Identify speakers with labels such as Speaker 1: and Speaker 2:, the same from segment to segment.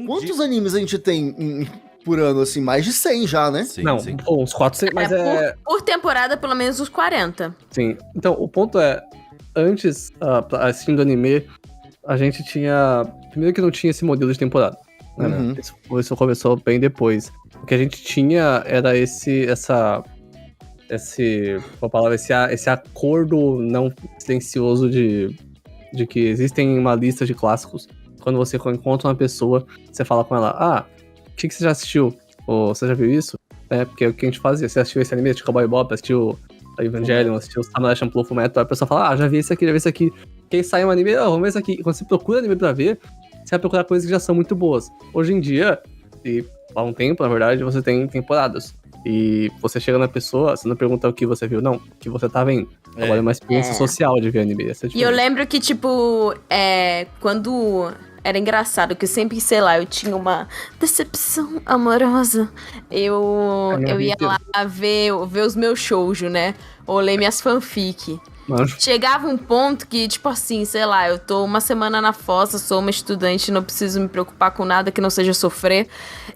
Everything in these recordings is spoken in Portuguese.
Speaker 1: Quantos animes a gente tem por ano, assim? Mais de 100 já, né?
Speaker 2: Sim, não, sim. Pô, uns 400, mas
Speaker 3: por temporada, pelo menos uns 40.
Speaker 2: Sim, então o ponto é, antes, assistindo anime, a gente tinha... Primeiro que não tinha esse modelo de temporada. Né? Isso começou bem depois. O que a gente tinha era esse acordo não silencioso de que existem uma lista de clássicos. Quando você encontra uma pessoa, você fala com ela, o que você já assistiu? Ou você já viu isso? Porque é o que a gente fazia. Você assistiu esse anime, assistiu Cowboy Bebop, assistiu Evangelion, assistiu Samurai Champloo Fullmetal, a pessoa fala, já vi esse aqui, já vi esse aqui. Quem sai um anime, vamos ver esse aqui. E quando você procura anime pra ver, você vai procurar coisas que já são muito boas. Hoje em dia, e há um tempo, na verdade, você tem temporadas. E você chega na pessoa, você não pergunta o que você viu, não, o que você tá vendo. Agora é uma experiência social de ver anime.
Speaker 3: E eu lembro que, tipo, quando era engraçado, que sempre, sei lá, eu tinha uma decepção amorosa. Eu ia lá ver os meus shoujo, né? Ou ler minhas fanfic. Chegava um ponto que, tipo assim, sei lá, eu tô uma semana na fossa, sou uma estudante, não preciso me preocupar com nada que não seja sofrer.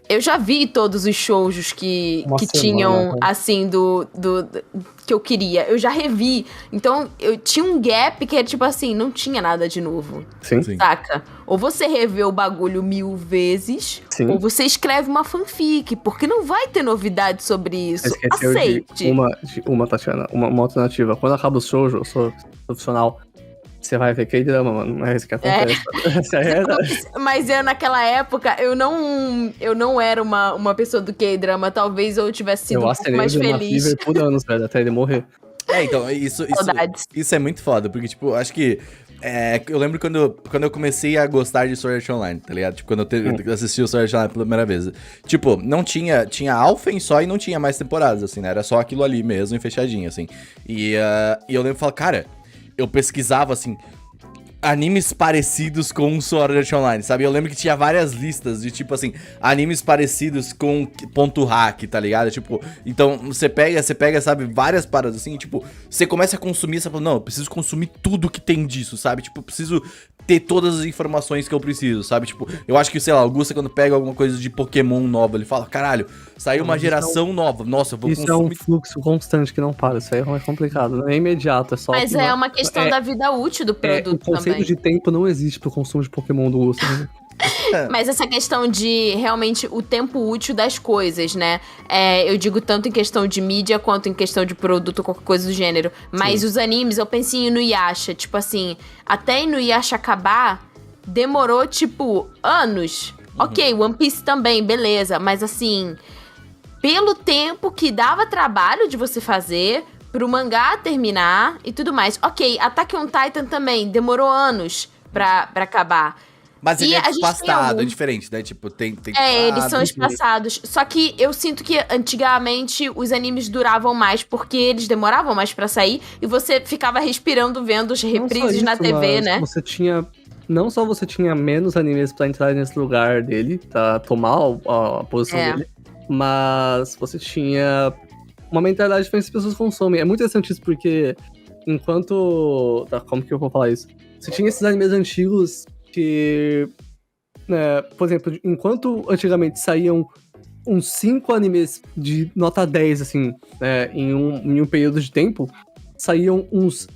Speaker 3: Eu já vi todos os shoujos que tinham, assim, que eu queria. Eu já revi. Então, eu tinha um gap que era, tipo assim, não tinha nada de novo.
Speaker 2: Sim.
Speaker 3: Saca? Ou você revê o bagulho 1000 vezes, ou você escreve uma fanfic, porque não vai ter novidade sobre isso. Aceite.
Speaker 2: Uma, Tatiana, uma alternativa. Quando acaba o shoujo, eu sou profissional, você vai ver K-drama, mano. Não é isso que acontece.
Speaker 3: Mas eu, naquela época, eu não era uma pessoa do K-drama. Talvez eu tivesse sido um pouco mais feliz.
Speaker 2: Eu por anos, velho, até ele morrer.
Speaker 4: Então, isso é muito foda, porque, tipo, acho que eu lembro quando eu comecei a gostar de Sword Art Online, tá ligado? Tipo, quando eu assisti o Sword Art Online pela primeira vez. Tipo, não tinha Alphen só e não tinha mais temporadas, assim, né? Era só aquilo ali mesmo, fechadinho, assim. E eu lembro de falar, cara, eu pesquisava, assim, animes parecidos com Sword Art Online, sabe? Eu lembro que tinha várias listas de, tipo assim, animes parecidos com ponto hack, tá ligado? Tipo, então, você pega, sabe, várias paradas assim, tipo, você começa a consumir, você fala, não, eu preciso consumir tudo que tem disso, sabe? Tipo, eu preciso ter todas as informações que eu preciso, sabe? Tipo, eu acho que, sei lá, o Gusta, quando pega alguma coisa de Pokémon nova, ele fala, caralho, saiu uma geração nova, nossa, eu vou consumir.
Speaker 2: Isso é um fluxo constante que não para, isso aí é complicado, não é imediato, é só...
Speaker 3: Mas é uma questão da vida útil do produto também.
Speaker 2: O conceito de tempo não existe pro consumo de Pokémon do Gusta, né?
Speaker 3: Mas essa questão de, realmente, o tempo útil das coisas, né? Eu digo tanto em questão de mídia, quanto em questão de produto, ou qualquer coisa do gênero. Mas Sim. Os animes, eu pensei em Inuyasha. Tipo assim, até Inuyasha acabar, demorou, tipo, anos. Ok, One Piece também, beleza. Mas assim, pelo tempo que dava trabalho de você fazer, pro mangá terminar e tudo mais. Ok, Attack on Titan também, demorou anos pra acabar.
Speaker 4: Mas ele é espaçado, é diferente, né? Tipo, tem
Speaker 3: eles são espaçados. Só que eu sinto que antigamente os animes duravam mais porque eles demoravam mais pra sair e você ficava respirando vendo os reprises na TV, né?
Speaker 2: Você tinha... Não só você tinha menos animes pra entrar nesse lugar dele, pra tomar a posição dele, mas você tinha uma mentalidade diferente que as pessoas consomem. É muito interessante isso porque enquanto... Como que eu vou falar isso? Você tinha esses animes antigos que, por exemplo, enquanto antigamente saíam uns 5 animes de nota 10, assim, em um período de tempo, saíam uns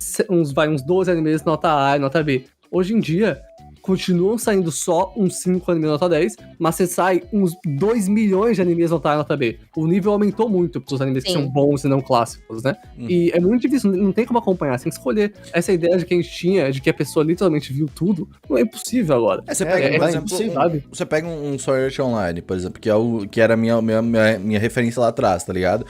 Speaker 2: 12 animes nota A e nota B. Hoje em dia, continuam saindo só uns 5 animes nota 10, mas você sai uns 2 milhões de animes nota A e nota B. O nível aumentou muito pros animes que são bons e não clássicos, né? E é muito difícil, não tem como acompanhar, você tem que escolher. Essa ideia de que a gente tinha, de que a pessoa literalmente viu tudo, não é impossível agora.
Speaker 4: Você pega, por exemplo, você pega um Sword Art Online, por exemplo, que era a minha referência lá atrás, tá ligado?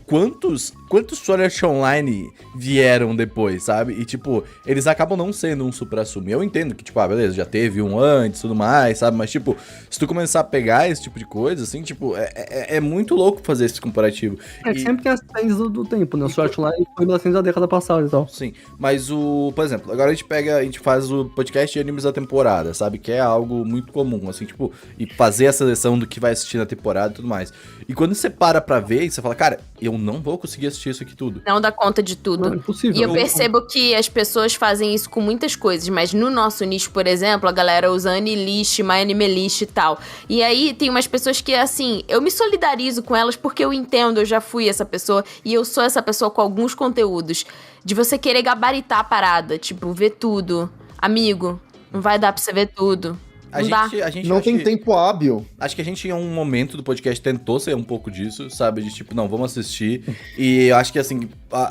Speaker 4: Quantos Sword Art Online vieram depois, sabe? E, tipo, eles acabam não sendo um supra-sumo. Eu entendo que, tipo, beleza, já teve um antes e tudo mais, sabe? Mas, tipo, se tu começar a pegar esse tipo de coisa, assim, tipo, é muito louco fazer esse comparativo.
Speaker 2: Sempre tem as trends do tempo, né? O Sword Art Online foi nas da década passada e tal.
Speaker 4: Sim, mas por exemplo, agora a gente faz o podcast de animes da temporada, sabe? Que é algo muito comum, assim, tipo, e fazer a seleção do que vai assistir na temporada e tudo mais. E quando você para pra ver, você fala, cara, eu não vou conseguir assistir isso aqui tudo.
Speaker 3: Não dá conta de tudo.
Speaker 2: Não, é impossível.
Speaker 3: E eu percebo que as pessoas fazem isso com muitas coisas, mas no nosso nicho, por exemplo, a galera usa Anilist, MyAnimeList e tal. E aí tem umas pessoas que, assim, eu me solidarizo com elas porque eu entendo, eu já fui essa pessoa e eu sou essa pessoa com alguns conteúdos. De você querer gabaritar a parada, tipo, ver tudo. Amigo, não vai dar pra você ver tudo.
Speaker 4: A gente
Speaker 1: não tem tempo hábil.
Speaker 4: Acho que a gente, em um momento do podcast, tentou ser um pouco disso, sabe? De tipo, não, vamos assistir. E eu acho que, assim,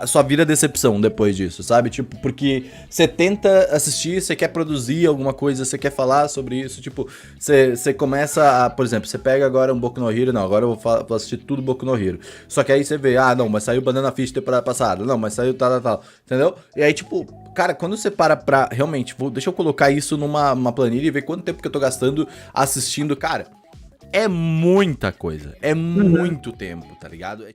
Speaker 4: só vira decepção depois disso, sabe? Tipo, porque você tenta assistir, você quer produzir alguma coisa, você quer falar sobre isso. Tipo, você começa a, por exemplo, você pega agora um Boku no Hero, não, agora eu vou assistir tudo Boku no Hero. Só que aí você vê, não, mas saiu Banana Fish temporada passada, não, mas saiu tal, entendeu? E aí, tipo, cara, quando você para pra, realmente, deixa eu colocar isso numa planilha e ver quanto tempo que eu tô gastando assistindo, cara, é muita coisa, é muito tempo, tá ligado?